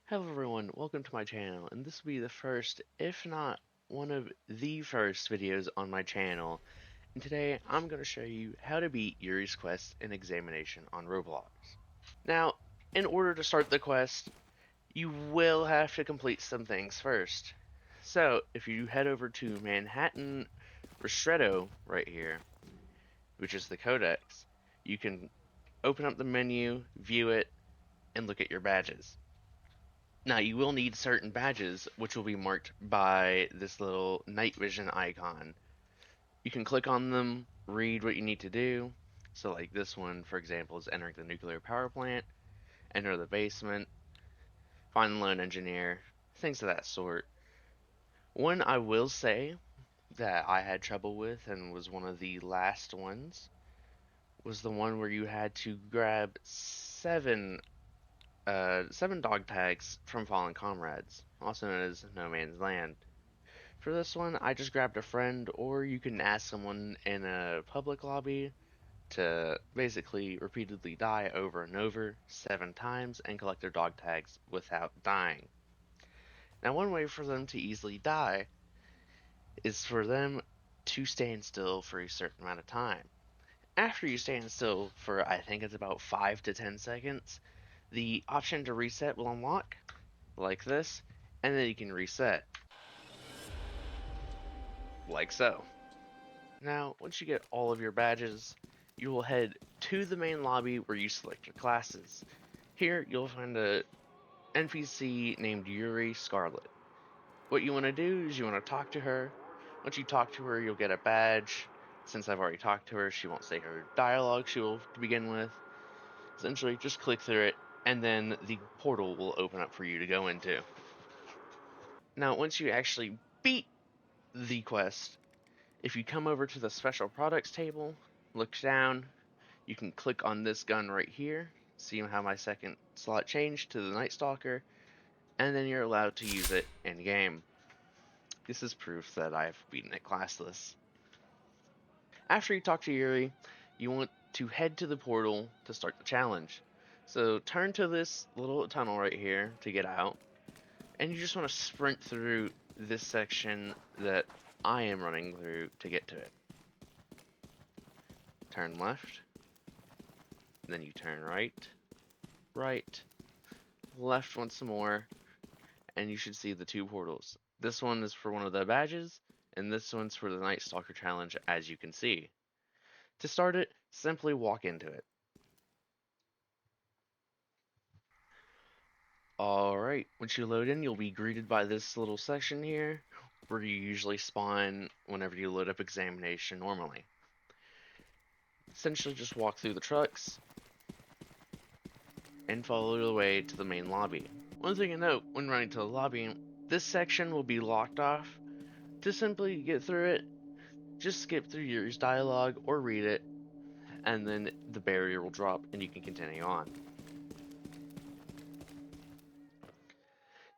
Hello everyone, welcome to my channel, and this will be the first, if not one of the first videos on my channel. And today I'm going to show you how to beat Yuri's quest in Examination on Roblox. Now, in order to start the quest, you will have to complete some things first. So, if you head over to Manhattan Ristretto right here, which is the codex, you can open up the menu, view it, and look at your badges. Now, you will need certain badges, which will be marked by this little night vision icon. You can click on them, read what you need to do. So, like this one, for example, is entering the nuclear power plant, enter the basement, find the lone engineer, things of that sort. One I will say that I had trouble with and was one of the last ones was the one where you had to grab seven dog tags from fallen comrades, also known as No Man's Land. For this one, I just grabbed a friend, or you can ask someone in a public lobby to basically repeatedly die over and over 7 times and collect their dog tags without dying. Now, one way for them to easily die is for them to stand still for a certain amount of time. After you stand still for, I think it's about 5 to 10 seconds, the option to reset will unlock, like this, and then you can reset, like so. Now, once you get all of your badges, you will head to the main lobby where you select your classes. Here, you'll find a NPC named Yuri Scarlet. What you want to do is you want to talk to her. Once you talk to her, you'll get a badge. Since I've already talked to her, she won't say her dialogue she will begin with. Essentially, just click through it, and then the portal will open up for you to go into. Now, once you actually beat the quest, if you come over to the special products table, look down, you can click on this gun right here, see how my second slot changed to the Night Stalker, and then you're allowed to use it in game. This is proof that I've beaten it classless. After you talk to Yuri, you want to head to the portal to start the challenge. So turn to this little tunnel right here to get out, and you just want to sprint through this section that I am running through to get to it. Turn left, then you turn right, right, left once more, and you should see the two portals. This one is for one of the badges, and this one's for the Night Stalker challenge, as you can see. To start it, simply walk into it. Alright, once you load in, you'll be greeted by this little section here, where you usually spawn whenever you load up examination normally. Essentially, just walk through the trucks, and follow your way to the main lobby. One thing to note when running to the lobby, this section will be locked off. To simply get through it, just skip through your dialogue or read it, and then the barrier will drop and you can continue on.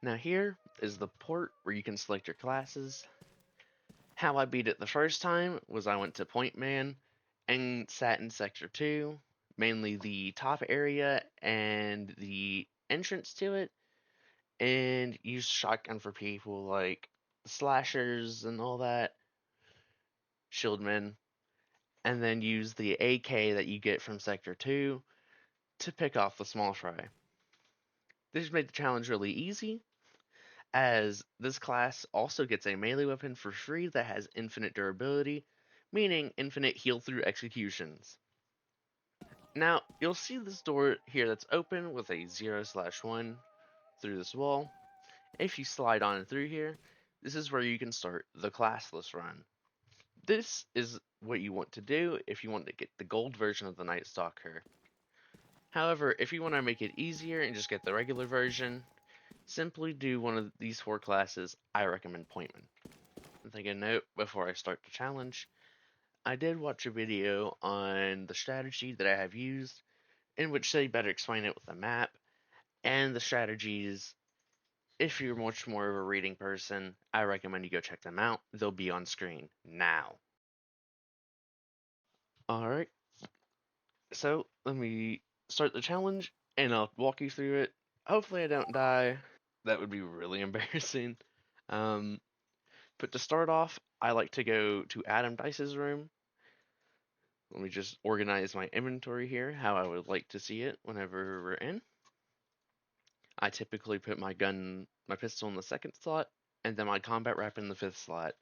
Now here is the port where you can select your classes. How I beat it the first time was I went to Point Man and sat in Sector 2, mainly the top area and the entrance to it, and used shotgun for people like slashers and all that, shieldmen, and then use the AK that you get from Sector 2 to pick off the small fry. This made the challenge really easy, as this class also gets a melee weapon for free that has infinite durability, meaning infinite heal through executions. Now, you'll see this door here that's open with a 0/1 through this wall. If you slide on through here, this is where you can start the classless run. This is what you want to do if you want to get the gold version of the Night Stalker. However, if you want to make it easier and just get the regular version, simply do one of these 4 classes. I recommend Pointman. And take a note before I start the challenge. I did watch a video on the strategy that I have used, in which they better explain it with a map, and the strategies. If you're much more of a reading person, I recommend you go check them out. They'll be on screen now. Alright, so let me start the challenge, and I'll walk you through it. Hopefully I don't die. That would be really embarrassing. Um, but to start off, I like to go to Adam Dice's room. Let me just organize my inventory here, how I would like to see it whenever we're in. I typically put my pistol in the second slot, and then my combat wrap in the fifth slot.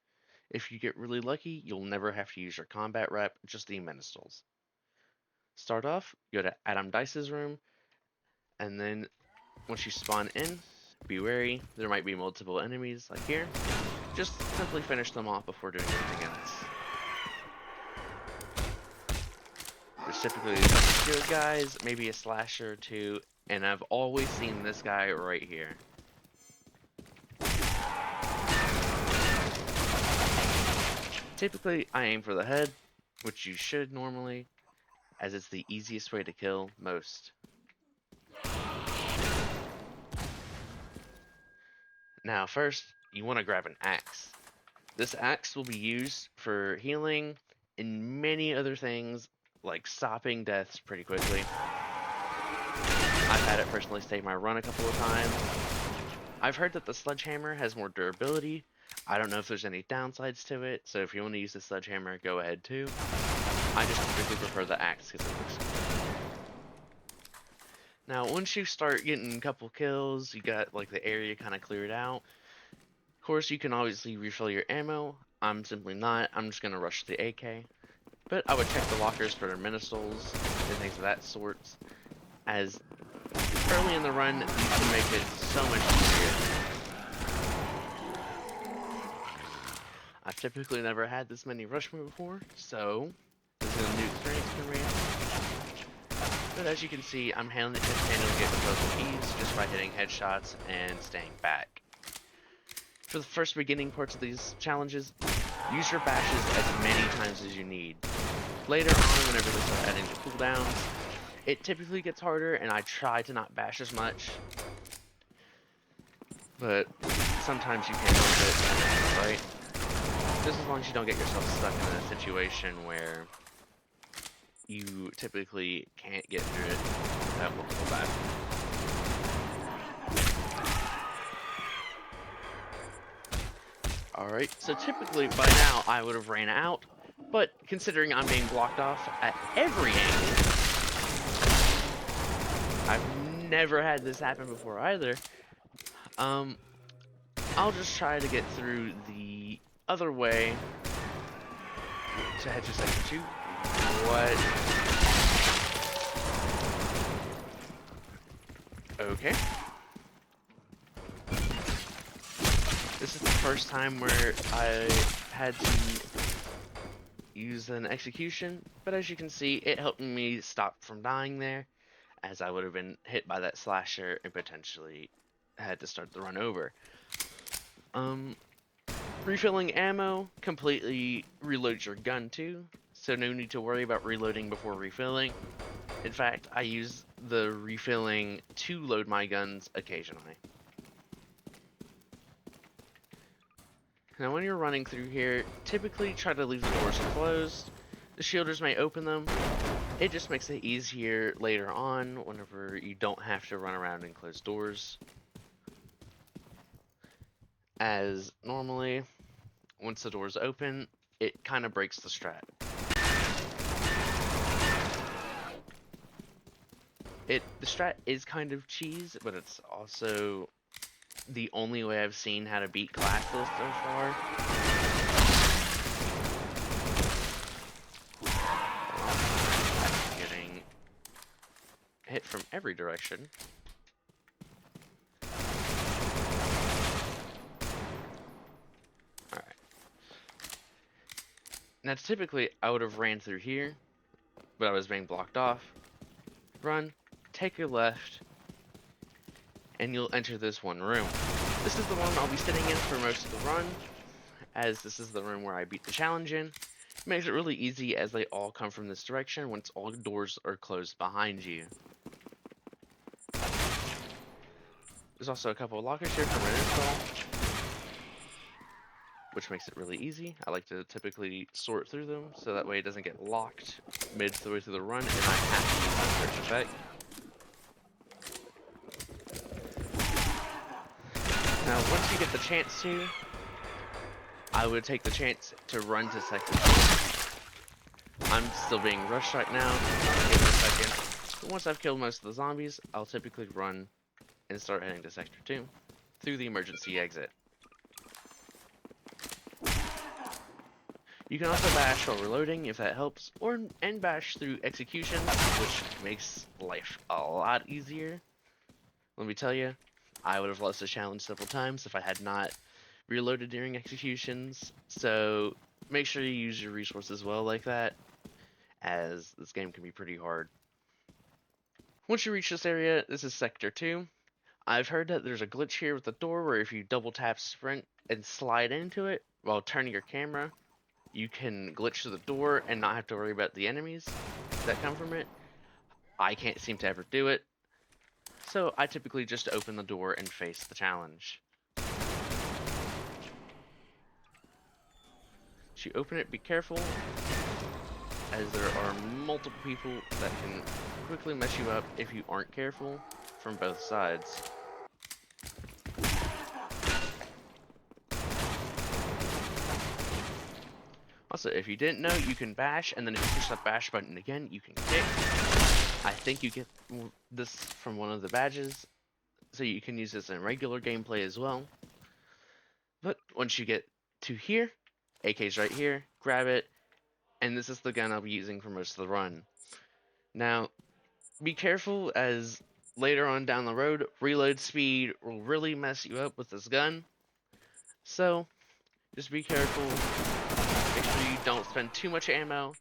If you get really lucky, you'll never have to use your combat wrap, just the ministles. Start off, go to Adam Dice's room, and then once you spawn in, be wary, there might be multiple enemies like here. Just simply finish them off before doing anything else. There's typically a couple shield guys, maybe a slasher or two, and I've always seen this guy right here. Typically, I aim for the head, which you should normally, as it's the easiest way to kill most. Now first, you want to grab an axe. This axe will be used for healing and many other things, like stopping deaths pretty quickly. I've had it personally save my run a couple of times. I've heard that the sledgehammer has more durability. I don't know if there's any downsides to it, so if you want to use the sledgehammer, go ahead too. I just typically prefer the axe because it looks cool. Now, once you start getting a couple kills, you got like the area kind of cleared out. Of course, you can obviously refill your ammo. I'm simply not. I'm just going to rush the AK. But I would check the lockers for their ministles and things of that sort, as early in the run, you can make it so much easier. I've typically never had this many rush me before, so this is a new experience for me. But as you can see, I'm handling it with both keys just by hitting headshots and staying back. For the first beginning parts of these challenges, use your bashes as many times as you need. Later on, whenever they start adding the cooldowns, it typically gets harder, and I try to not bash as much. But sometimes you can't help it, right? Just as long as you don't get yourself stuck in a situation where you typically can't get through it without multiple bashes. Alright, so typically by now I would have ran out, but considering I'm being blocked off at every angle, I've never had this happen before either. I'll just try to get through the other way to head to sector 2. What? Okay. This is the first time where I had to use an execution, but as you can see, it helped me stop from dying there, as I would have been hit by that slasher and potentially had to start the run over. Refilling ammo completely reloads your gun too, so no need to worry about reloading before refilling. In fact, I use the refilling to load my guns occasionally. Now when you're running through here, typically try to leave the doors closed. The shielders may open them. It just makes it easier later on whenever you don't have to run around and close doors. As normally, once the doors open, it kind of breaks the strat. The strat is kind of cheese, but it's also the only way I've seen how to beat classless so far. I'm getting hit from every direction. Alright. Now typically I would have ran through here, but I was being blocked off. Run, take your left, and you'll enter this one room. This is the one I'll be sitting in for most of the run, as this is the room where I beat the challenge in. It makes it really easy as they all come from this direction once all doors are closed behind you. There's also a couple of lockers here for my install, which makes it really easy. I like to typically sort through them so that way it doesn't get locked midway through the run and I have to use my search effect. Now, once you get the chance to, I would take the chance to run to Sector 2. I'm still being rushed right now. I'll give it a second. But once I've killed most of the zombies, I'll typically run and start heading to Sector 2 through the emergency exit. You can also bash while reloading if that helps, and bash through execution, which makes life a lot easier. Let me tell you, I would have lost the challenge several times if I had not reloaded during executions, so make sure you use your resources well like that, as this game can be pretty hard. Once you reach this area, this is Sector 2. I've heard that there's a glitch here with the door where if you double tap sprint and slide into it while turning your camera, you can glitch through the door and not have to worry about the enemies that come from it. I can't seem to ever do it, so I typically just open the door and face the challenge. As you open it, be careful, as there are multiple people that can quickly mess you up if you aren't careful from both sides. Also, if you didn't know, you can bash, and then if you push that bash button again, you can kick. I think you get this from one of the badges, so you can use this in regular gameplay as well. But once you get to here, AK's right here, grab it, and this is the gun I'll be using for most of the run. Now, be careful, as later on down the road, reload speed will really mess you up with this gun. So, just be careful. Make sure you don't spend too much ammo.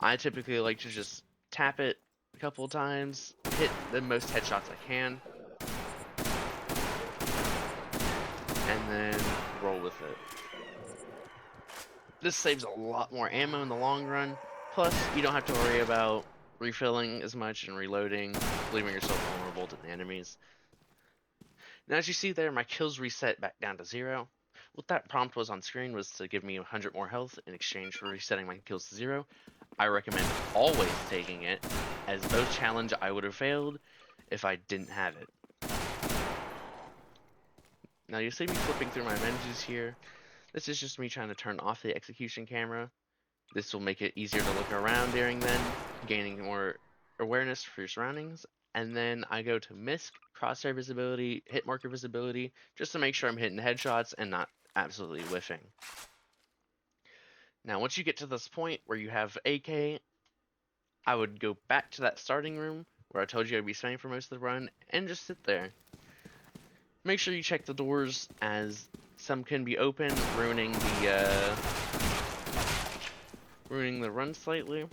I typically like to just tap it a couple of times, hit the most headshots I can, and then roll with it. This saves a lot more ammo in the long run, plus you don't have to worry about refilling as much and reloading, leaving yourself vulnerable to the enemies. Now, as you see there, my kills reset back down to 0. What that prompt was on screen was to give me 100 more health in exchange for resetting my kills to 0. I recommend always taking it, as both challenge I would have failed if I didn't have it. Now you see me flipping through my menus here. This is just me trying to turn off the execution camera. This will make it easier to look around during then, gaining more awareness for your surroundings. And then I go to MISC, crosshair visibility, hit marker visibility, just to make sure I'm hitting headshots and not absolutely whiffing. Now, once you get to this point where you have AK, I would go back to that starting room where I told you I'd be staying for most of the run, and just sit there. Make sure you check the doors, as some can be open, ruining the run slightly,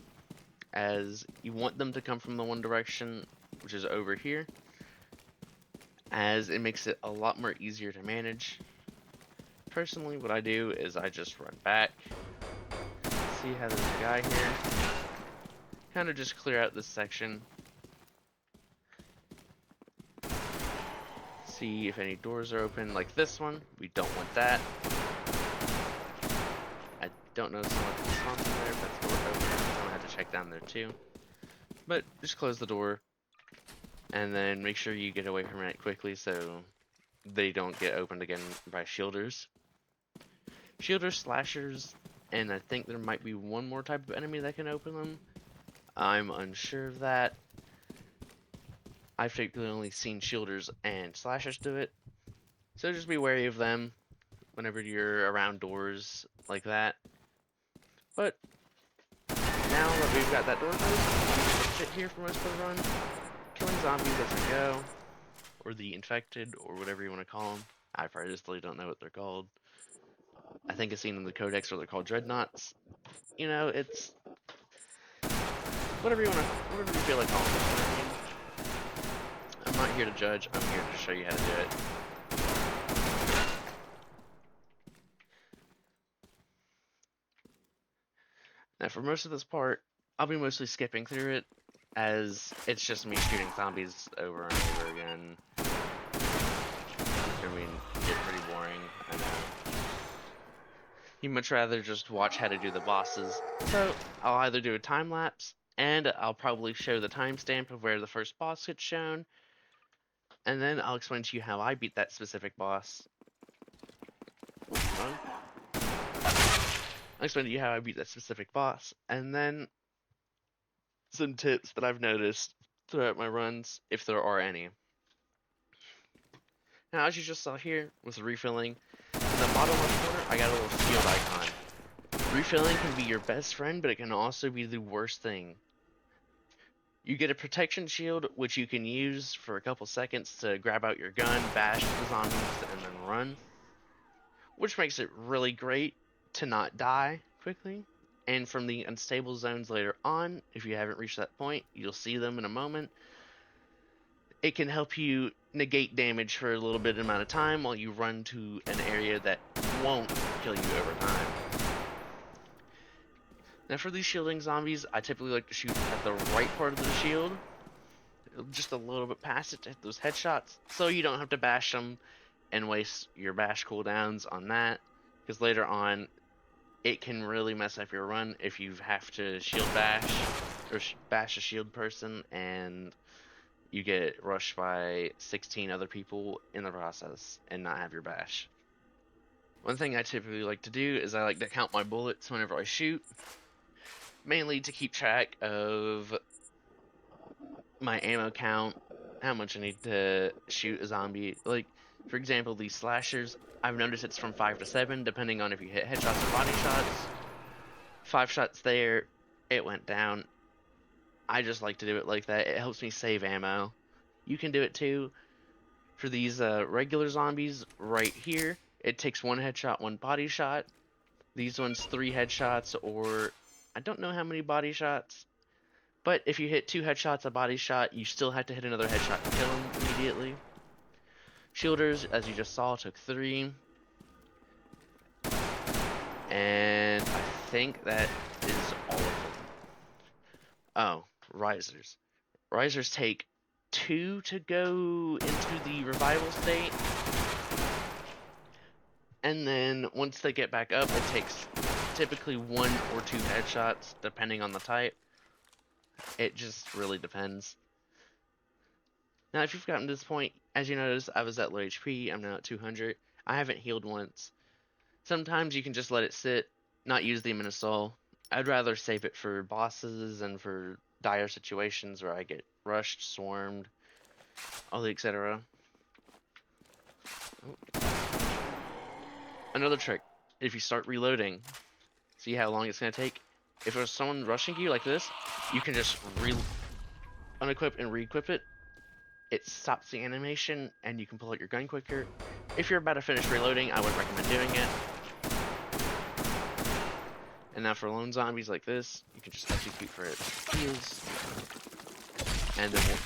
as you want them to come from the one direction, which is over here, as it makes it a lot more easier to manage. Personally, what I do is I just run back, see how there's a guy here, kind of just clear out this section, see if any doors are open, like this one. We don't want that. I don't know if someone can spawn from there, if that's door open. I'm gonna have to check down there too. But just close the door, and then make sure you get away from it quickly so they don't get opened again by shielders. Shielders, slashers, and I think there might be one more type of enemy that can open them. I'm unsure of that. I've typically only seen shielders and slashers do it, so just be wary of them whenever you're around doors like that. But now that we've got that door closed, we'll sit here for most of the run, killing zombies as we go, or the infected, or whatever you want to call them. I probably don't know what they're called. I think I've seen in the codex where they're called dreadnoughts. You know, it's whatever you feel like calling them. I'm not here to judge. I'm here to show you how to do it. Now, for most of this part, I'll be mostly skipping through it, as it's just me shooting zombies over and over again. I mean, it's pretty boring, I know. You'd much rather just watch how to do the bosses. So, I'll either do a time lapse, and I'll probably show the timestamp of where the first boss gets shown, and then I'll explain to you how I beat that specific boss, Wrong. I'll explain to you how I beat that specific boss, and then some tips that I've noticed throughout my runs, if there are any. Now, as you just saw here, with refilling, in the bottom left corner, I got a little shield icon. Refilling can be your best friend, but it can also be the worst thing. You get a protection shield, which you can use for a couple seconds to grab out your gun, bash the zombies, and then run, which makes it really great to not die quickly. And from the unstable zones later on, if you haven't reached that point, you'll see them in a moment. It can help you negate damage for a little bit amount of time while you run to an area that won't kill you over time. Now for these shielding zombies, I typically like to shoot at the right part of the shield, just a little bit past it to hit those headshots, so you don't have to bash them and waste your bash cooldowns on that, because later on, it can really mess up your run if you have to shield bash, or bash a shield person, and you get rushed by 16 other people in the process and not have your bash. One thing I typically like to do is I like to count my bullets whenever I shoot, mainly to keep track of my ammo count, how much I need to shoot a zombie. Like, for example, these slashers, I've noticed it's from 5 to 7, depending on if you hit headshots or body shots. 5 shots there, it went down. I just like to do it like that. It helps me save ammo. You can do it too. For these regular zombies right here, it takes 1 headshot, 1 body shot. These ones 3 headshots, or I don't know how many body shots. But if you hit 2 headshots, a body shot, you still have to hit another headshot to kill him immediately. Shielders, as you just saw, took 3. And I think that is all of them. Oh, risers. Risers take 2 to go into the revival state. And then once they get back up, it takes typically 1 or 2 headshots, depending on the type. It just really depends. Now, if you've gotten to this point, as you notice, I was at low HP, I'm now at 200. I haven't healed once. Sometimes you can just let it sit, not use the Aminosol. I'd rather save it for bosses and for dire situations where I get rushed, swarmed, all the etc. Another trick, if you start reloading, see how long it's going to take? If there's someone rushing you like this, you can just unequip and re-equip it. It stops the animation, and you can pull out your gun quicker. If you're about to finish reloading, I would recommend doing it. And now for lone zombies like this, you can just execute for it heals. And then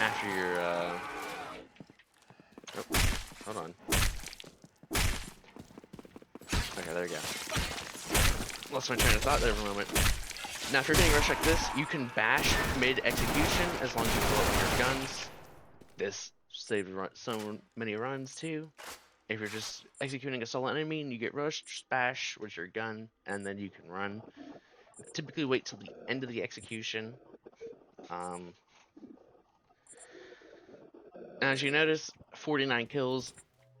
after your, oh, hold on. Okay, there you go. Lost my train of thought there for a moment. Now if you're getting rushed like this, you can bash mid-execution as long as you pull out your guns. This saves so many runs too. If you're just executing a solo enemy and you get rushed, just bash with your gun, and then you can run. Typically wait till the end of the execution. As you notice, 49 kills,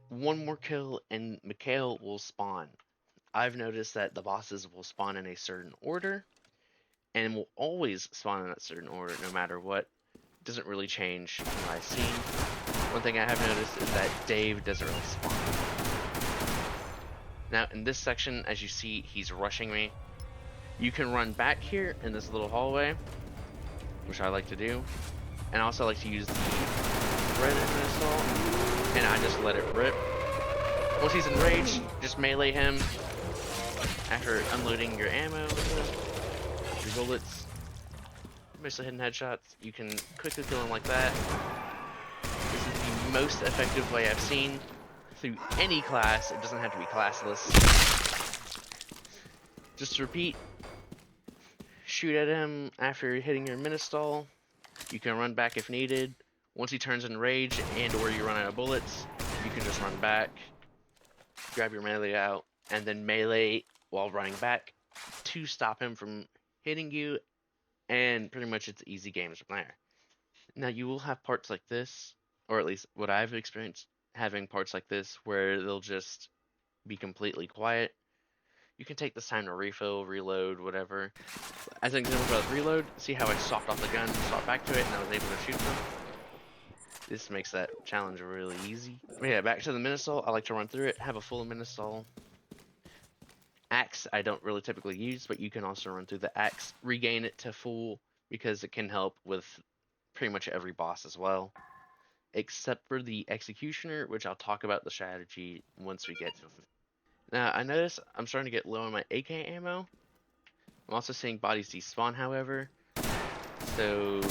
1 more kill, and Mikhail will spawn. I've noticed that the bosses will spawn in a certain order, and will always spawn in that certain order no matter what. It doesn't really change what I've seen. One thing I have noticed is that Dave doesn't really spawn. Now, in this section, as you see, he's rushing me. You can run back here in this little hallway, which I like to do. And I also like to use the red assault, and I just let it rip. Once he's enraged, just melee him. After unloading your ammo, your bullets, mostly hitting headshots, you can quickly kill him like that. This is the most effective way I've seen through any class. It doesn't have to be classless. Just to repeat, shoot at him after hitting your Ministall. You can run back if needed. Once he turns enraged and or you run out of bullets, you can just run back, grab your melee out, and then melee while running back to stop him from hitting you, and pretty much it's easy games from there. Now you will have parts like this, or at least what I've experienced, having parts like this where they'll just be completely quiet. You can take this time to refill, reload, whatever. As an example about reload, see how I swapped off the gun, swapped back to it, and I was able to shoot them? This makes that challenge really easy. But yeah, back to the Minusol. I like to run through it, have a full Minusol. Axe I don't really typically use, but you can also run through the axe, regain it to full, because it can help with pretty much every boss as well. Except for the Executioner, which I'll talk about the strategy once we get to it. Now, I notice I'm starting to get low on my AK ammo. I'm also seeing bodies despawn, however. So,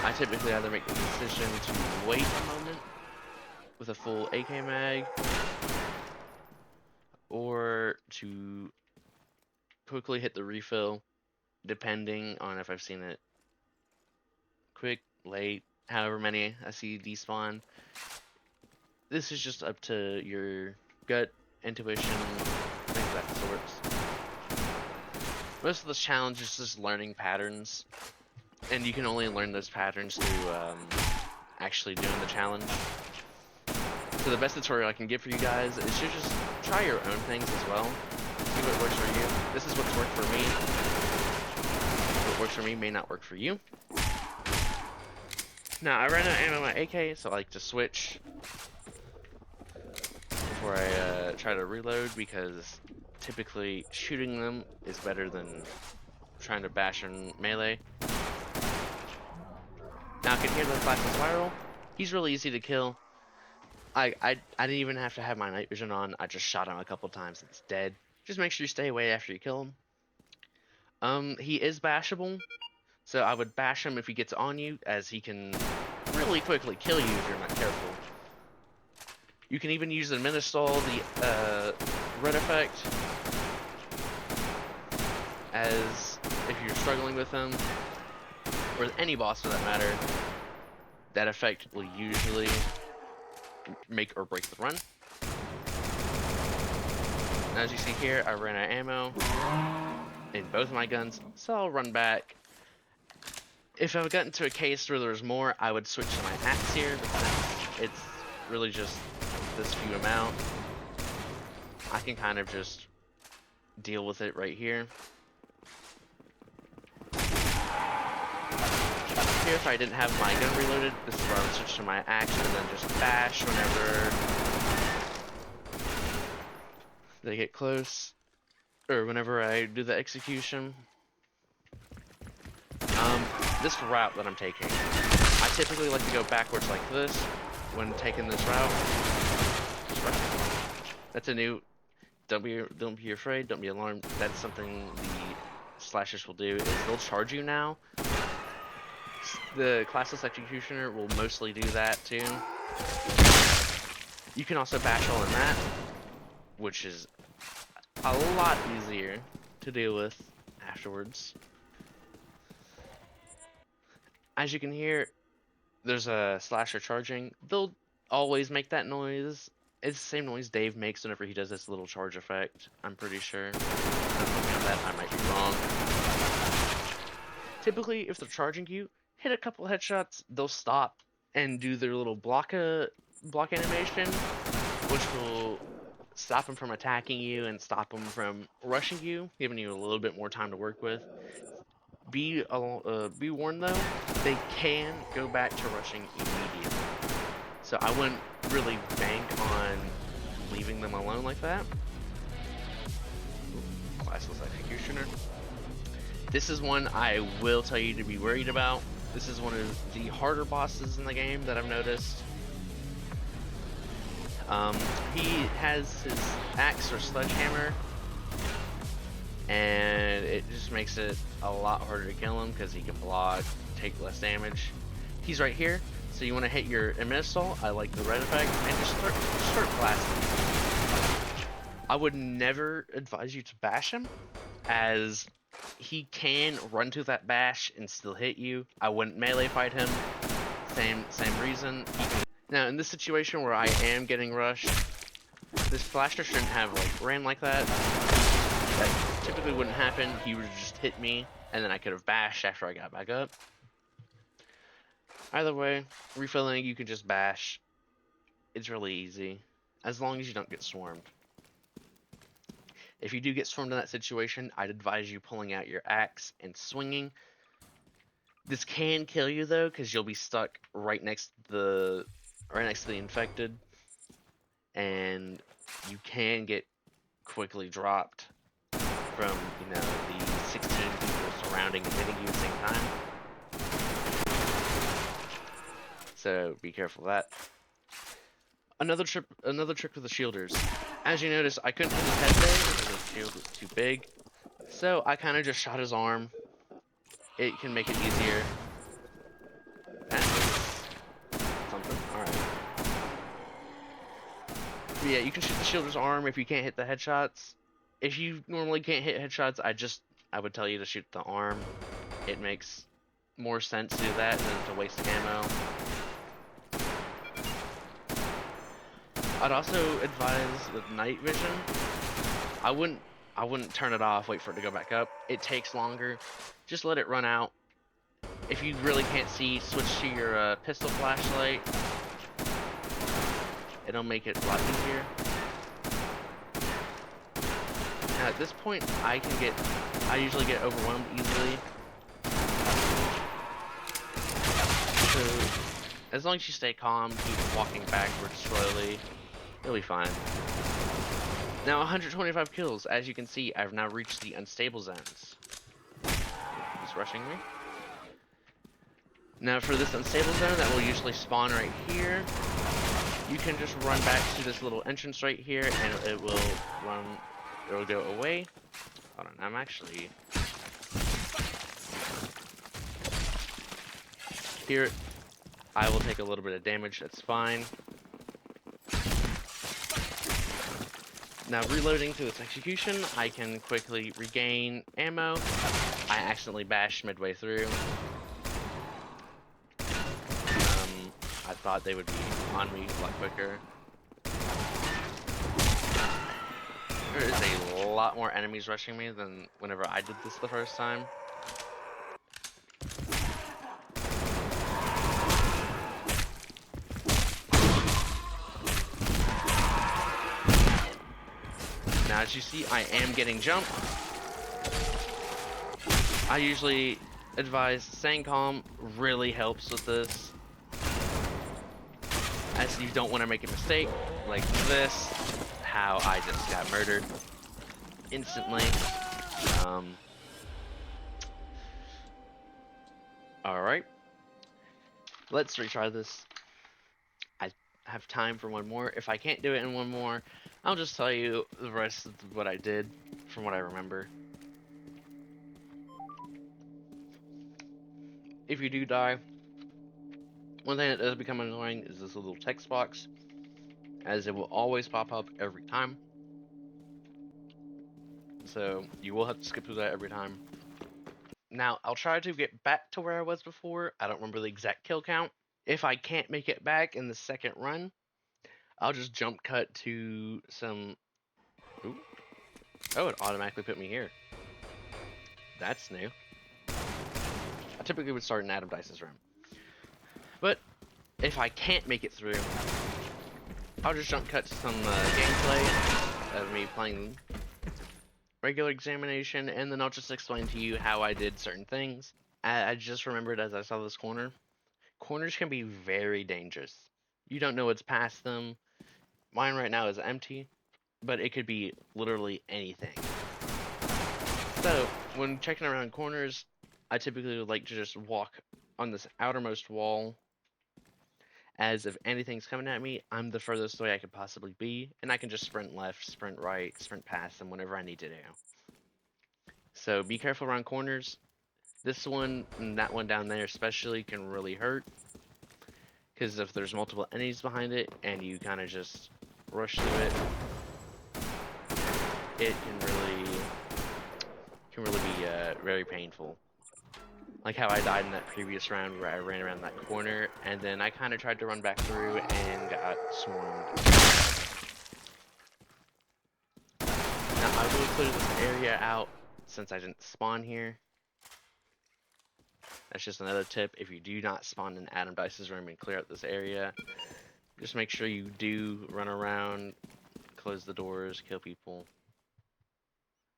I typically either make the decision to wait a moment with a full AK mag, or to quickly hit the refill, depending on if I've seen it quick, late, however many I see despawn. This is just up to your gut, intuition, things of that sorts. Most of this challenge is just learning patterns, and you can only learn those patterns through actually doing the challenge. So the best tutorial I can give for you guys is to just try your own things as well. See what works for you. This is what's worked for me. What works for me may not work for you. Now, I ran out of ammo on my AK, so I like to switch before I try to reload, because typically shooting them is better than trying to bash in melee. Now I can hear the ClasslessViral. He's really easy to kill. I didn't even have to have my night vision on. I just shot him a couple times and it's dead. Just make sure you stay away after you kill him. He is bashable, so I would bash him if he gets on you, as he can really quickly kill you if you're not careful. You can even use the Minusol, the red effect, as if you're struggling with him, or any boss for that matter. That effect will usually make or break the run. And as you see here, I ran out of ammo in both of my guns, so I'll run back. If I've gotten to a case where there's more, I would switch to my axe here, but since it's really just this few amount, I can kind of just deal with it right here. Here, if I didn't have my gun reloaded, this is where I would switch to my axe and then just bash whenever they get close, or whenever I do the execution. This route that I'm taking, I typically like to go backwards like this when taking this route. That's a new. Don't be afraid. Don't be alarmed. That's something the slashers will do. Is they'll charge you now. The classless executioner will mostly do that too. You can also bash all in that, which is a lot easier to deal with afterwards. As you can hear, there's a slasher charging. They'll always make that noise. It's the same noise Dave makes whenever he does this little charge effect, I'm pretty sure. Don't quote me on that, I might be wrong. Typically, if they're charging you, hit a couple headshots, they'll stop and do their little block animation, which will stop them from attacking you and stop them from rushing you, giving you a little bit more time to work with. Be warned though, they can go back to rushing immediately. So I wouldn't really bank on leaving them alone like that. Classless Executioner. This is one I will tell you to be worried about. This is one of the harder bosses in the game that I've noticed. He has his axe or sledgehammer, and it just makes it a lot harder to kill him because he can block, take less damage. He's right here, so you want to hit your Minusol, I like the red effect, and just start blasting. I would never advise you to bash him, as he can run to that bash and still hit you. I wouldn't melee fight him. Same reason. Now in this situation where I am getting rushed, this flasher shouldn't have ran like that. That typically wouldn't happen. He would just hit me, and then I could have bashed after I got back up. Either way, refilling, you can just bash. It's really easy. as long as you don't get swarmed. If you do get swarmed in that situation, I'd advise you pulling out your axe and swinging. This can kill you though, because you'll be stuck right next to the infected, and you can get quickly dropped from the 16 people surrounding and hitting you at the same time. So be careful of that. Another trick with the shielders. As you notice, I couldn't hit his head there because the shield was too big. So I kind of just shot his arm. It can make it easier. That's something. Alright. Yeah, you can shoot the shielder's arm if you can't hit the headshots. If you normally can't hit headshots, I would tell you to shoot the arm. It makes more sense to do that than to waste ammo. I'd also advise with night vision, I wouldn't turn it off, wait for it to go back up. It takes longer. Just let it run out. If you really can't see, switch to your pistol flashlight. It'll make it a lot easier. Now at this point, I usually get overwhelmed easily. So as long as you stay calm, keep walking backwards slowly, you'll be fine. Now 125 kills. As you can see, I've now reached the unstable zones. He's rushing me. Now for this unstable zone that will usually spawn right here, you can just run back to this little entrance right here and it will go away. Hold on, I'm actually... Here, I will take a little bit of damage, that's fine. Now reloading to its execution, I can quickly regain ammo. I accidentally bashed midway through. I thought they would be on me a lot quicker. There is a lot more enemies rushing me than whenever I did this the first time. Now as you see, I am getting jumped. I usually advise staying calm really helps with this, as you don't want to make a mistake like this, how I just got murdered instantly. Alright, let's retry this. I have time for one more. If I can't do it in one more, I'll just tell you the rest of what I did from what I remember. If you do die, one thing that does become annoying is this little text box, as it will always pop up every time. So you will have to skip through that every time. Now, I'll try to get back to where I was before. I don't remember the exact kill count. If I can't make it back in the second run, I'll just jump cut to some... Ooh. Oh, it automatically put me here. That's new. I typically would start in Adam Dice's room. But if I can't make it through, I'll just jump cut to some gameplay of me playing regular examination, and then I'll just explain to you how I did certain things. I just remembered as I saw this corner. Corners can be very dangerous. You don't know what's past them. Mine right now is empty, but it could be literally anything. So, when checking around corners, I typically would like to just walk on this outermost wall, as if anything's coming at me, I'm the furthest away I could possibly be, and I can just sprint left, sprint right, sprint past them whenever I need to do. So be careful around corners. This one and that one down there especially can really hurt, because if there's multiple enemies behind it and you kind of just rush through it, it can really be very painful. Like how I died in that previous round where I ran around that corner and then I kind of tried to run back through and got swarmed. Now I will clear this area out since I didn't spawn here. That's just another tip. If you do not spawn in Adam Dice's room and clear out this area, Just make sure you do run around, close the doors, kill people.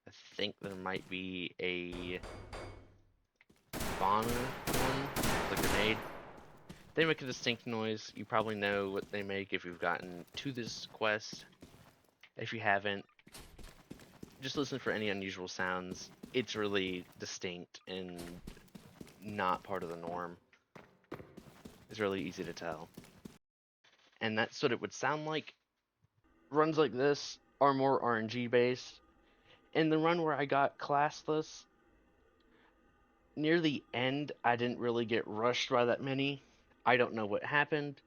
I think there might be a spawner one, the grenade. They make a distinct noise. You probably know what they make if you've gotten to this quest. If you haven't, just listen for any unusual sounds. It's really distinct and not part of the norm. It's really easy to tell. And that's what it would sound like. Runs like this are more RNG based. In the run where I got classless, near the end, I didn't really get rushed by that many. I don't know what happened,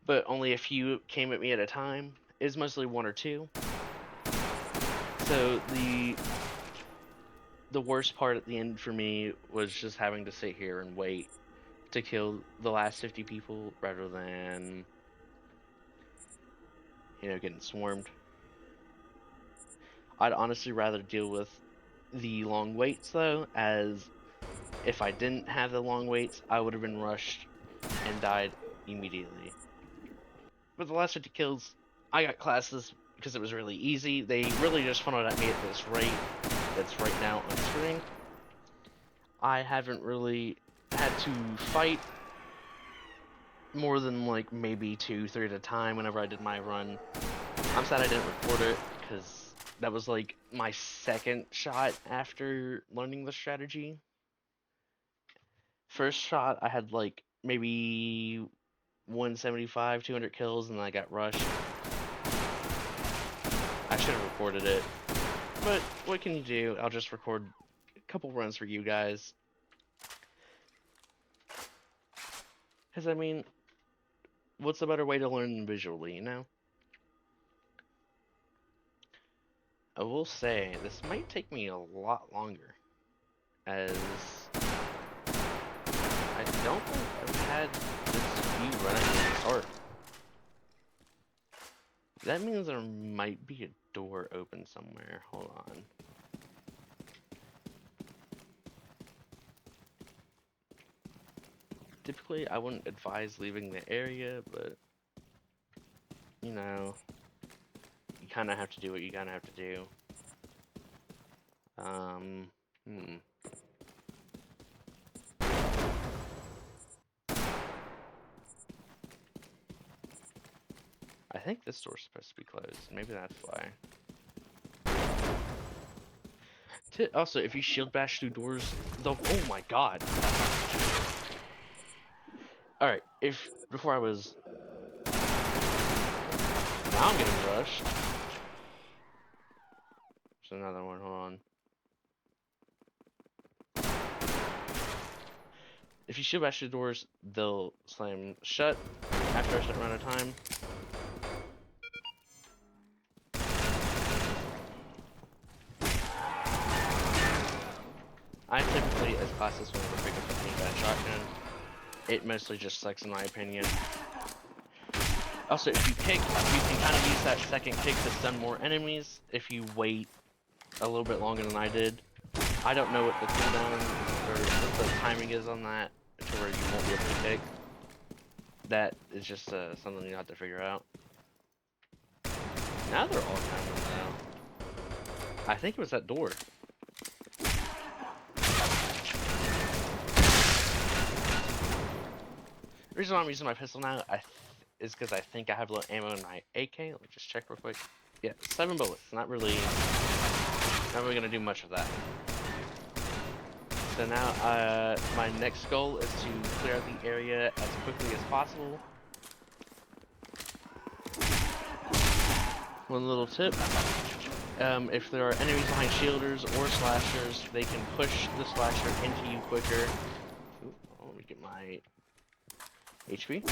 but only a few came at me at a time. It was mostly one or two. So the worst part at the end for me was just having to sit here and wait to kill the last 50 people rather than, getting swarmed. I'd honestly rather deal with the long waits though, as if I didn't have the long waits, I would have been rushed and died immediately. But the last 50 kills, I got classless because it was really easy. They really just funneled at me at this rate that's right now on screen. I haven't really had to fight more than like maybe 2-3 at a time whenever I did my run. I'm sad I didn't record it because that was like my second shot after learning the strategy. First shot, I had like maybe 175, 200 kills, and then I got rushed. I should have recorded it, but what can you do? I'll just record a couple runs for you guys. Because, I mean, what's a better way to learn them visually, I will say, this might take me a lot longer, as I don't think I've had this view running from the start. That means there might be a door open somewhere. Hold on. Typically, I wouldn't advise leaving the area, but, you kind of have to do what you kind of have to do. I think this door's supposed to be closed. Maybe that's why. Also, if you shield bash through doors, they'll... Oh my god! Alright, before I was... Now I'm getting rushed. There's another one, hold on. If you shield bash through doors, they'll slam shut after a certain amount of time. I typically, as classless, will never pick up a that shotgun. It mostly just sucks in my opinion. Also, if you kick, you can kind of use that second kick to stun more enemies if you wait a little bit longer than I did. I don't know what the cooldown or what the timing is on that to where you won't be able to kick. That is just something you have to figure out. Now they're all coming out. I think it was that door. The reason why I'm using my pistol now is because I think I have a little ammo in my AK. Let me just check real quick. Yeah, 7 bullets. Not really gonna do much of that. So now, my next goal is to clear out the area as quickly as possible. One little tip. If there are enemies behind shielders or slashers, they can push the slasher into you quicker. Ooh, let me get my HP.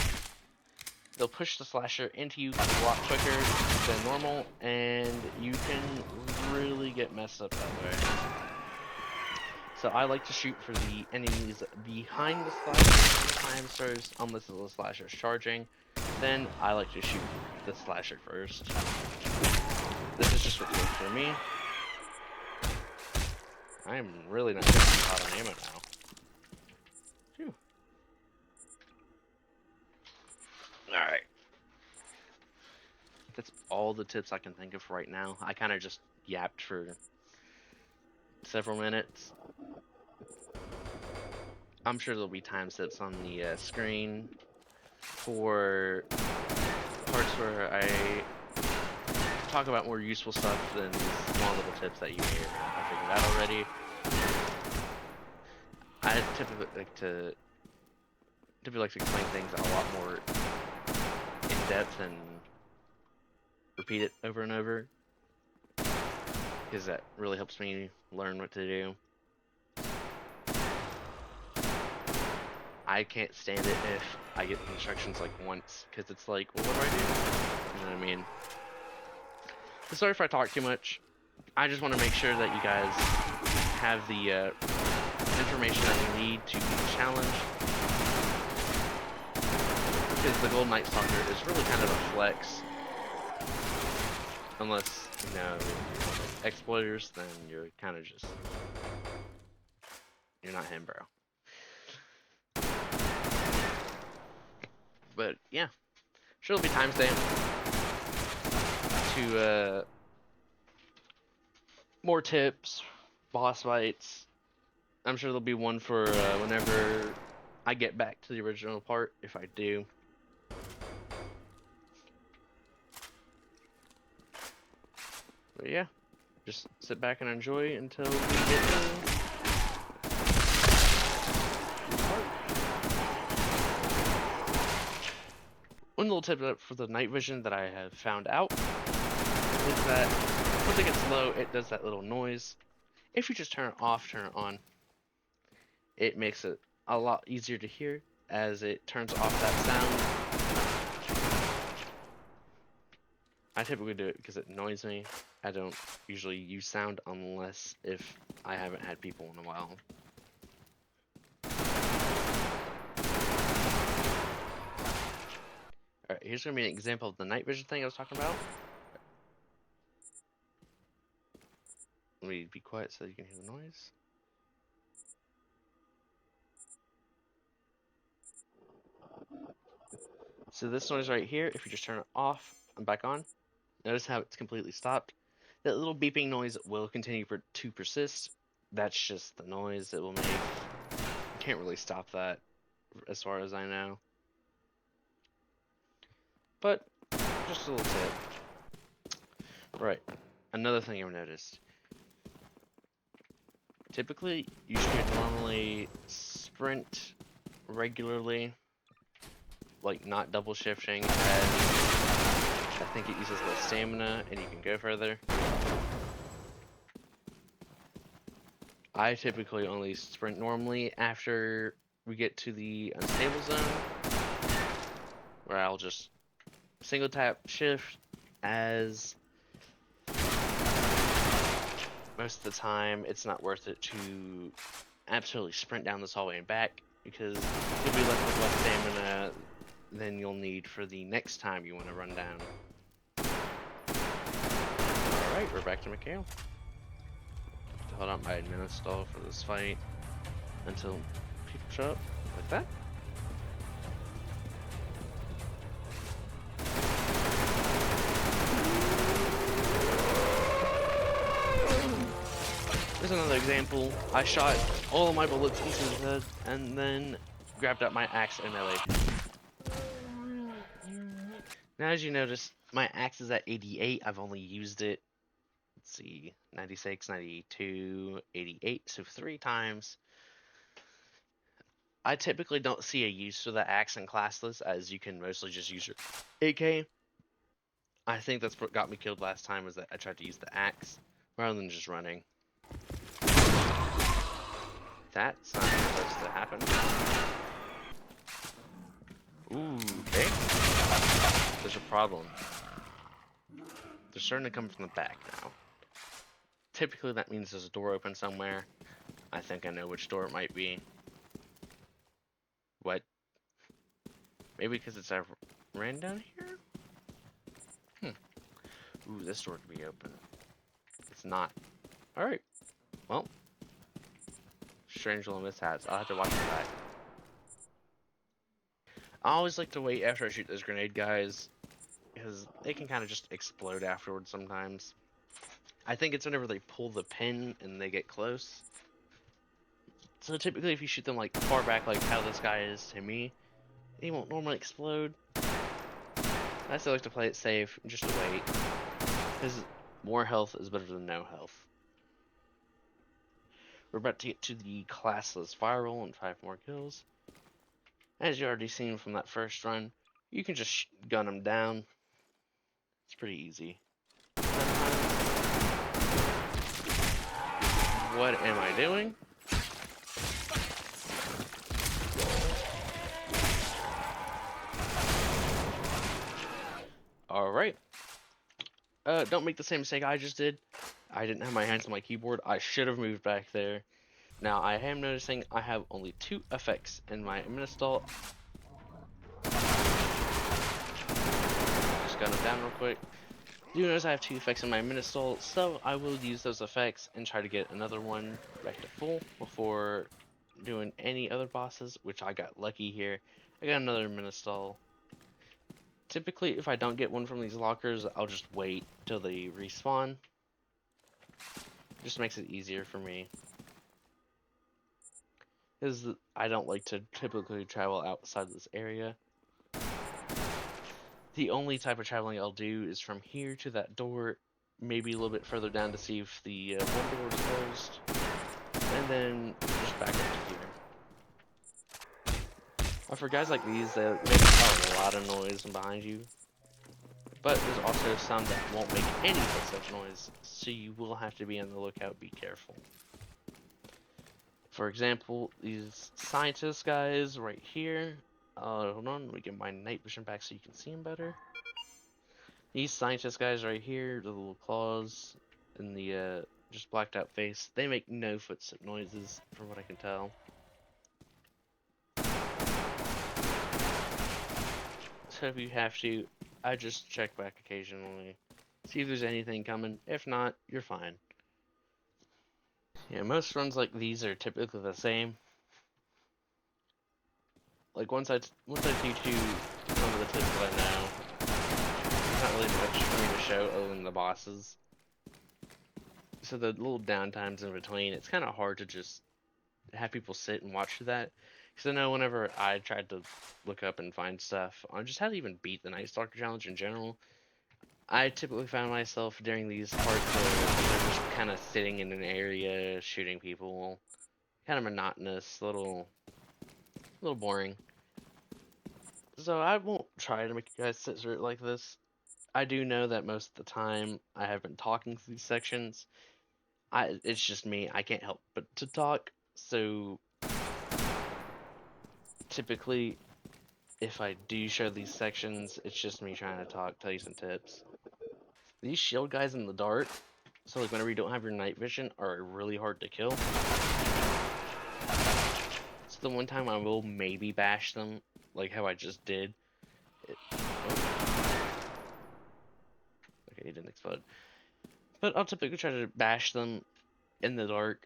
They'll push the slasher into you a lot quicker than normal, and you can really get messed up that way. So I like to shoot for the enemies behind the slasher sometimes, unless the slasher is charging. Then I like to shoot the slasher first. This is just what works for me. I am really not getting too hot on ammo now. Phew. Alright. that's all the tips I can think of right now. I kind of just yapped for several minutes. I'm sure there'll be timestamps on the screen for parts where I talk about more useful stuff than small little tips that you may or may not have figured out already. I typically like to explain things a lot more in depth and repeat it over and over, because that really helps me learn what to do. I can't stand it if I get instructions like once, because it's like, well, what do I do? You know what I mean? So sorry if I talk too much. I just want to make sure that you guys have the information that you need to beat the challenge. Because the Gold Knight Stalker is really kind of a flex. Unless, you know, exploiters, then you're kind of just... You're not him, bro. But, yeah. Sure, there'll be timestamp to, more tips, boss fights. I'm sure there'll be one for, whenever I get back to the original part, if I do. But yeah, just sit back and enjoy until we get to... One little tip for the night vision that I have found out is that once it gets low, it does that little noise. If you just turn it off, turn it on, it makes it a lot easier to hear as it turns off that sound. I typically do it because it annoys me. I don't usually use sound unless if I haven't had people in a while. Alright, here's going to be an example of the night vision thing I was talking about. Let me be quiet so you can hear the noise. So this noise right here, if you just turn it off and back on, notice how it's completely stopped. That little beeping noise will continue to persist. That's just the noise it will make. You can't really stop that, as far as I know. But, just a little tip. Right, another thing I've noticed. Typically, you should normally sprint regularly, like not double shifting, as I think it uses less stamina and you can go further. I typically only sprint normally after we get to the unstable zone, where I'll just single tap shift, as most of the time it's not worth it to absolutely sprint down this hallway and back, because you'll be left with less stamina than you'll need for the next time you want to run down. Alright, we're back to Mikhail. Hold on my admin install for this fight until people show up, like that. There's another example. I shot all of my bullets into his head and then grabbed up my axe and meleeed. Now, as you notice, my axe is at 88. I've only used it, let's see, 96, 92, 88, so 3 times. I typically don't see a use for the axe in classless, as you can mostly just use your AK. I think that's what got me killed last time, was that I tried to use the axe rather than just running. That's not supposed to happen. Ooh, okay. There's a problem. They're starting to come from the back now. Typically that means there's a door open somewhere. I think I know which door it might be. What? Maybe because it's a ran down here? Ooh, this door could be open. It's not. Alright. Well. Strange little mishaps. I'll have to watch for that. I always like to wait after I shoot those grenade guys, because they can kind of just explode afterwards sometimes. I think it's whenever they pull the pin and they get close. So typically if you shoot them like far back like how this guy is to me, he won't normally explode. I still like to play it safe and just to wait, because more health is better than no health. We're about to get to the classless viral and 5 more kills. As you already seen from that first run, you can just gun them down. It's pretty easy. What am I doing? Alright. Don't make the same mistake I just did. I didn't have my hands on my keyboard. I should have moved back there. Now, I am noticing I have only 2 effects in my install. Just got them down real quick. You notice I have 2 effects in my install, so I will use those effects and try to get another one back to full before doing any other bosses, which I got lucky here. I got another install. Typically, if I don't get one from these lockers, I'll just wait till they respawn. Just makes it easier for me, because I don't like to typically travel outside this area. The only type of traveling I'll do is from here to that door, maybe a little bit further down to see if the one door is closed, and then just back up to here. For guys like these, they make a lot of noise behind you, but there's also some that won't make any such noise, so you will have to be on the lookout, be careful. For example, these scientist guys right here. Hold on, let me get my night vision back so you can see them better. These scientist guys right here, the little claws and the just blacked out face, they make no footstep noises from what I can tell. So if you have to, I just check back occasionally, see if there's anything coming. If not, you're fine. Yeah, most runs like these are typically the same. Like once I teach you some of the tips that I know, there's not really much for me to show other than the bosses. So the little downtimes in between, it's kind of hard to just have people sit and watch that. Because I know whenever I tried to look up and find stuff on just how to even beat the Night Stalker challenge in general, I typically found myself during these parts where just kind of sitting in an area, shooting people. Kind of monotonous, little boring. So I won't try to make you guys sit through it like this. I do know that most of the time I have been talking through these sections. It's just me, I can't help but to talk, so typically if I do show these sections, it's just me trying to talk, tell you some tips. These shield guys in the dark, so like whenever you don't have your night vision, are really hard to kill. So the one time I will maybe bash them, like how I just did. Okay, it didn't explode. But I'll typically try to bash them in the dark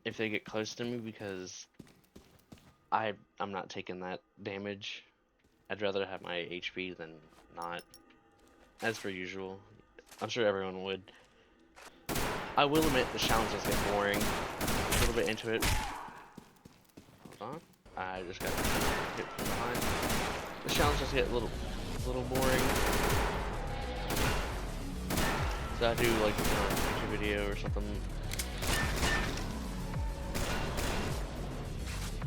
if they get close to me, because I'm not taking that damage. I'd rather have my HP than not. As per usual. I'm sure everyone would. I will admit the challenges get boring. A little bit into it. Hold on. I just got hit from behind. The challenges get a little boring. So I do like a YouTube video or something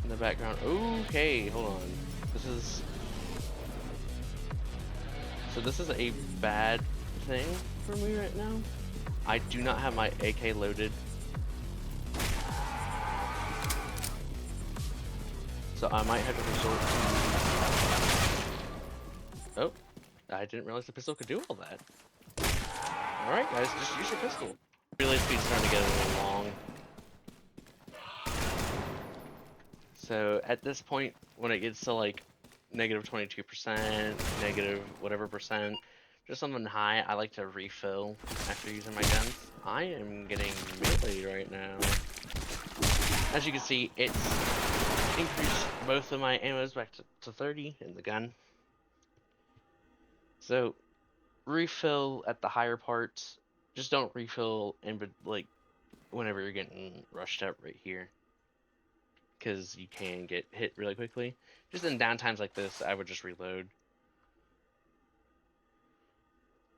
in the background. Okay, hold on. This is a bad thing for me right now. I do not have my AK loaded. So I might have to resort to... Oh, I didn't realize the pistol could do all that. Alright guys, just use your pistol. Relay speed's starting to get a little long. So at this point, when it gets to like negative 22%, negative whatever percent, just something high, I like to refill after using my guns. I am getting melee right now. As you can see, it's increased both of my ammos back to 30 in the gun. So refill at the higher parts. Just don't refill like whenever you're getting rushed up right here, because you can get hit really quickly. Just in downtimes like this, I would just reload.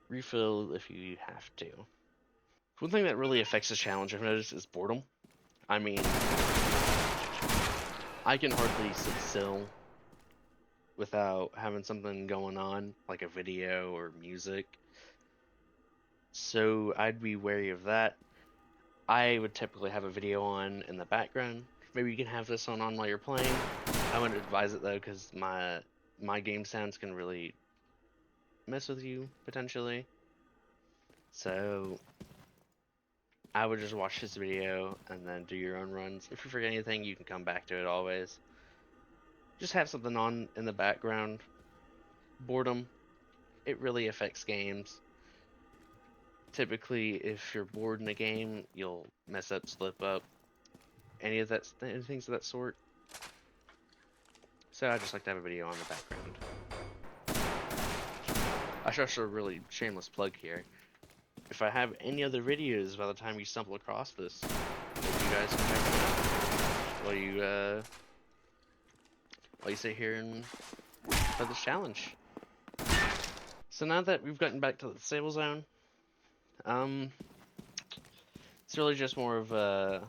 Refill if you have to. One thing that really affects the challenge I've noticed is boredom. I mean, I can hardly sit still without having something going on, like a video or music. So I'd be wary of that. I would typically have a video on in the background. Maybe you can have this on while you're playing. I wouldn't advise it though, because my game sounds can really mess with you potentially. So I would just watch this video and then do your own runs. If you forget anything, you can come back to it always. Just have something on in the background. Boredom, it really affects games. Typically, if you're bored in a game, you'll mess up, slip up, any things of that sort. So I just like to have a video on the background. I should also a really shameless plug here. If I have any other videos by the time you stumble across this, you guys can check them out while you sit here and play this challenge. So now that we've gotten back to the stable zone, it's really just more of a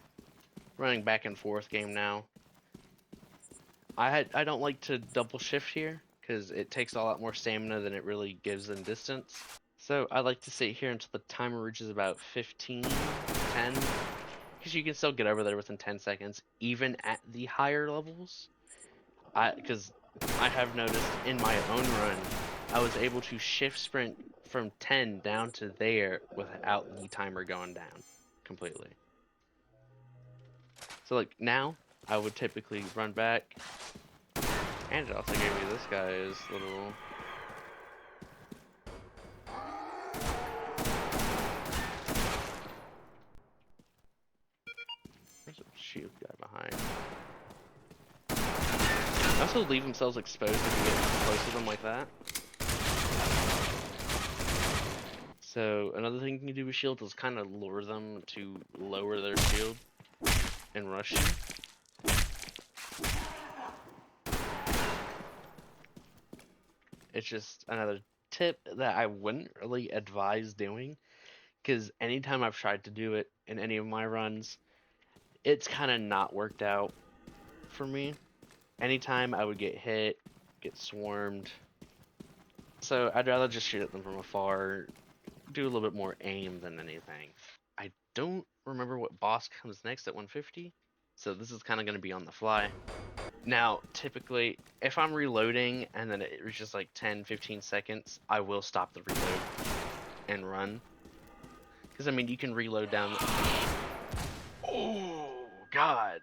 running back and forth game now. I don't like to double shift here because it takes a lot more stamina than it really gives in distance. So I like to sit here until the timer reaches about 15, 10, because you can still get over there within 10 seconds, even at the higher levels. Because I have noticed in my own run, I was able to shift sprint from 10 down to there without the timer going down completely. So like now, I would typically run back, and it also gave me this guy's little... There's a shield guy behind. They also leave themselves exposed if you get close to them like that. So another thing you can do with shields is kind of lure them to lower their shield and rush you. It's just another tip that I wouldn't really advise doing, because anytime I've tried to do it in any of my runs, it's kind of not worked out for me. Anytime I would get hit, get swarmed. So I'd rather just shoot at them from afar, do a little bit more aim than anything. I don't remember what boss comes next at 150, so this is kind of going to be on the fly. Now, typically, if I'm reloading and then it reaches like 10-15 seconds, I will stop the reload and run. Because, I mean, you can reload down... Oh, God.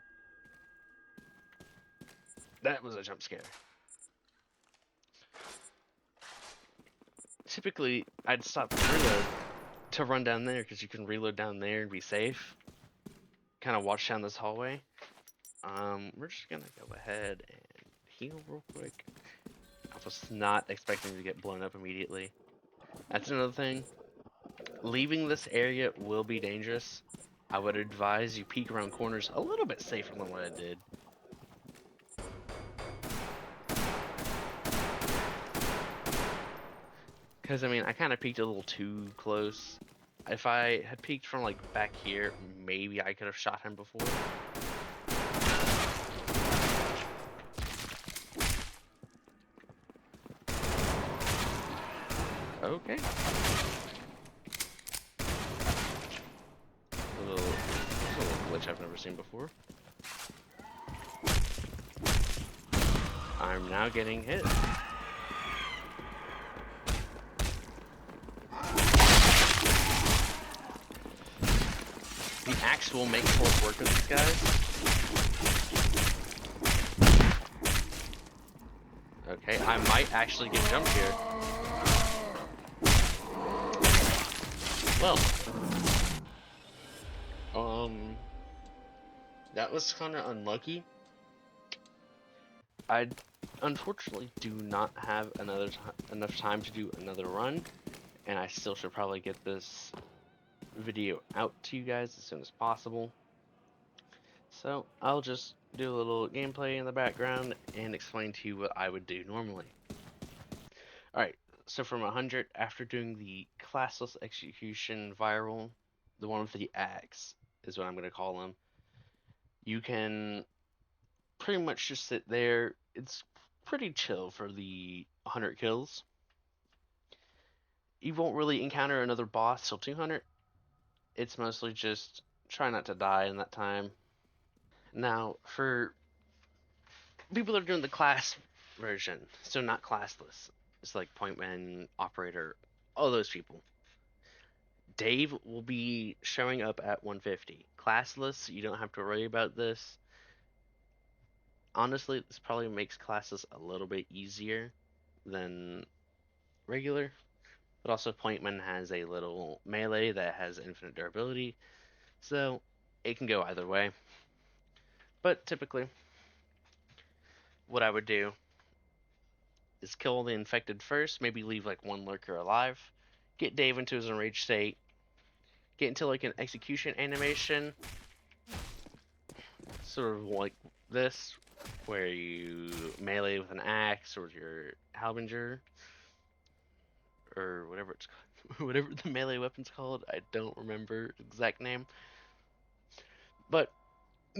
That was a jump scare. Typically, I'd stop the reload to run down there, because you can reload down there and be safe. Kind of watch down this hallway. We're just gonna go ahead and heal real quick. I was not expecting to get blown up immediately. That's another thing. Leaving this area will be dangerous. I would advise you peek around corners a little bit safer than what I did. Because, I mean, I kind of peeked a little too close. If I had peeked from, like, back here, maybe I could have shot him before. Okay. A little glitch I've never seen before. I'm now getting hit. The axe will make short work of these guys. Okay, I might actually get jumped here. Well, that was kind of unlucky. I unfortunately do not have enough time to do another run, and I still should probably get this video out to you guys as soon as possible. So I'll just do a little gameplay in the background and explain to you what I would do normally. Alright, so from 100, after doing the classless execution viral, the one with the axe is what I'm going to call them, you can pretty much just sit there. It's pretty chill for the 100 kills. You won't really encounter another boss till 200. It's mostly just try not to die in that time. Now, for people that are doing the class version, so not classless, it's like Pointman, Operator, all those people. Dave will be showing up at 150. Classless, you don't have to worry about this. Honestly, this probably makes classless a little bit easier than regular. But also, Pointman has a little melee that has infinite durability, so it can go either way. But typically, what I would do is kill the infected first, maybe leave like one lurker alive, get Dave into his enraged state, get into like an execution animation, sort of like this, where you melee with an axe or your halberdier, or whatever it's whatever the melee weapon's called. I don't remember the exact name, but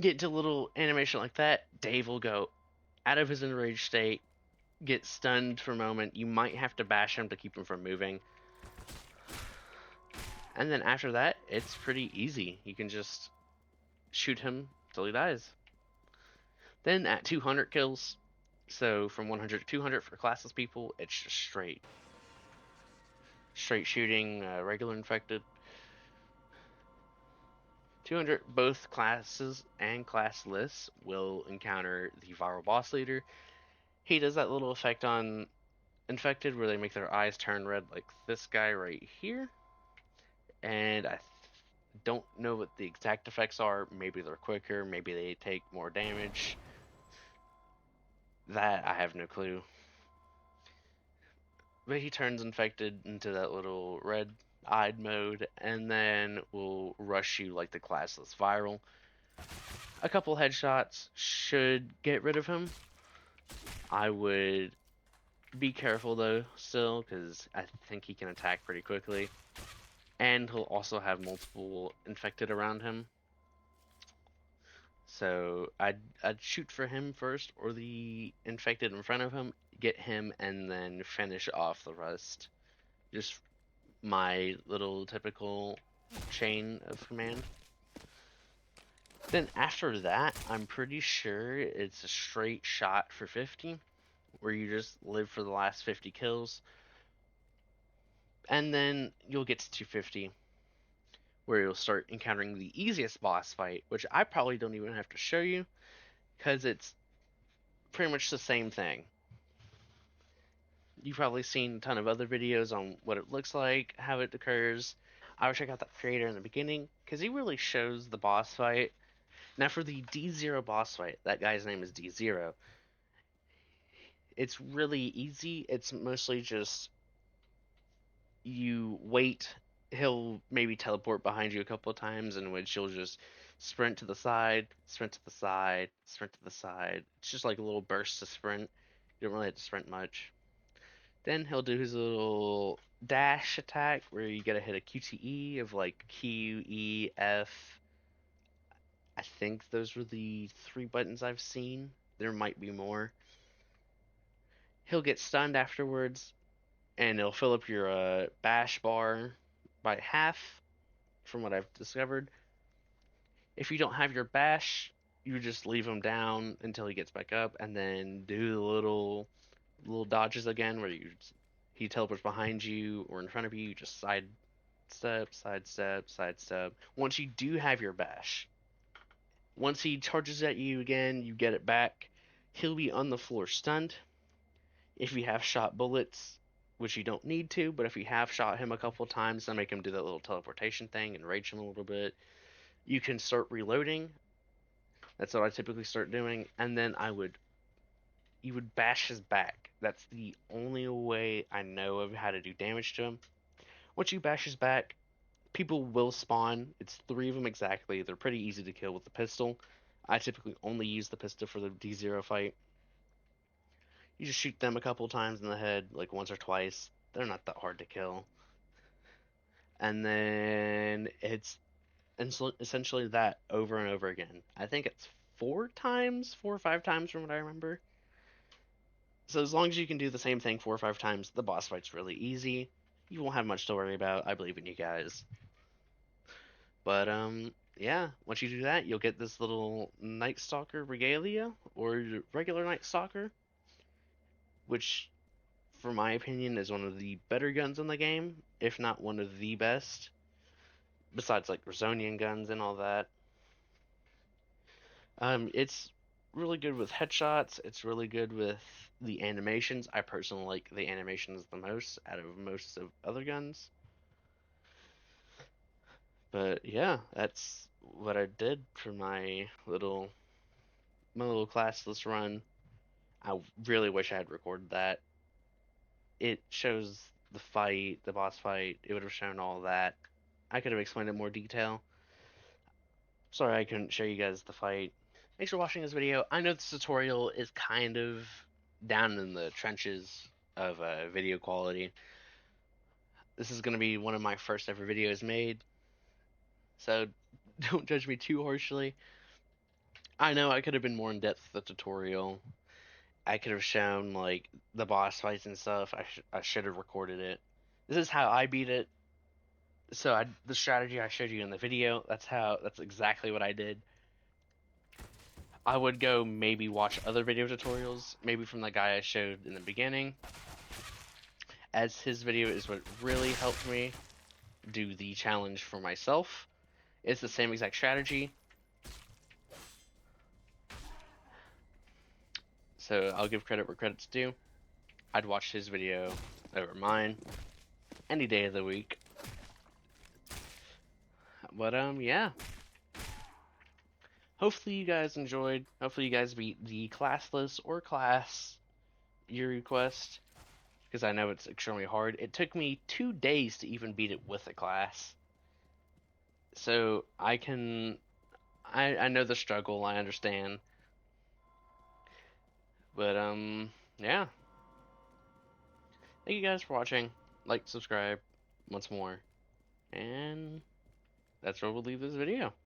get into a little animation like that. Dave will go out of his enraged state, get stunned for a moment. You might have to bash him to keep him from moving. And then after that, it's pretty easy. You can just shoot him till he dies. Then at 200 kills, so from 100 to 200 for classless people, it's just straight shooting, regular infected. 200, both classes and classless will encounter the viral boss leader. He does that little effect on infected where they make their eyes turn red like this guy right here. And I don't know what the exact effects are. Maybe they're quicker, maybe they take more damage. That I have no clue. But he turns infected into that little red-eyed mode, and then will rush you like the classless viral. A couple headshots should get rid of him. I would be careful though still, because I think he can attack pretty quickly. And he'll also have multiple infected around him. So I'd shoot for him first, or the infected in front of him, get him, and then finish off the rest. Just my little typical chain of command. Then after that, I'm pretty sure it's a straight shot for 50, where you just live for the last 50 kills. And then you'll get to 250, where you'll start encountering the easiest boss fight, which I probably don't even have to show you, because it's pretty much the same thing. You've probably seen a ton of other videos on what it looks like, how it occurs. I would check out that creator in the beginning, because he really shows the boss fight. Now for the D0 boss fight, that guy's name is D0. It's really easy. It's mostly just you wait. He'll maybe teleport behind you a couple of times, in which you'll just sprint to the side, sprint to the side, sprint to the side. It's just like a little burst to sprint. You don't really have to sprint much. Then he'll do his little dash attack where you gotta hit a QTE of like Q, E, F. I think those were the 3 buttons I've seen. There might be more. He'll get stunned afterwards, and it'll fill up your bash bar by half, from what I've discovered. If you don't have your bash, you just leave him down until he gets back up, and then do the little dodges again, where he teleports behind you or in front of you. You just side step, side step, side step. Once you do have your bash, once he charges at you again, you get it back. He'll be on the floor stunned. If you have shot bullets, which you don't need to, but if you have shot him a couple times, then make him do that little teleportation thing and rage him a little bit. You can start reloading. That's what I typically start doing, and then I would you would bash his back. That's the only way I know of how to do damage to him. Once you bash his back, people will spawn. It's 3 of them exactly. They're pretty easy to kill with the pistol. I typically only use the pistol for the D0 fight. You just shoot them a couple times in the head, like once or twice. They're not that hard to kill. And then it's essentially that over and over again. I think it's 4 times, 4 or 5 times from what I remember. So as long as you can do the same thing 4 or 5 times, the boss fight's really easy. You won't have much to worry about. I believe in you guys. But yeah, once you do that, you'll get this little Night Stalker regalia or regular Night Stalker, which, for my opinion, is one of the better guns in the game, if not one of the best. Besides like Rosonian guns and all that. It's really good with headshots. It's really good with the animations. I personally like the animations the most out of most of other guns. But yeah, that's what I did for my little classless run. I really wish I had recorded that. It shows the fight, the boss fight. It would have shown all that. I could have explained in more detail. Sorry I couldn't show you guys the fight. Thanks for watching this video. I know this tutorial is kind of down in the trenches of video quality. This is going to be one of my first ever videos made, so don't judge me too harshly. I know I could have been more in depth with the tutorial. I could have shown like the boss fights and stuff. I should have recorded it. This is how I beat it. So the strategy I showed you in the video, that's exactly what I did. I would go maybe watch other video tutorials, maybe from the guy I showed in the beginning, as his video is what really helped me do the challenge for myself. It's the same exact strategy. So I'll give credit where credit's due. I'd watch his video over mine any day of the week. But yeah. Hopefully you guys enjoyed. Hopefully you guys beat the classless or class Yuri quest, because I know it's extremely hard. It took me 2 days to even beat it with a class. So I know the struggle, I understand. But yeah. Thank you guys for watching. Like, subscribe once more. And that's where we'll leave this video.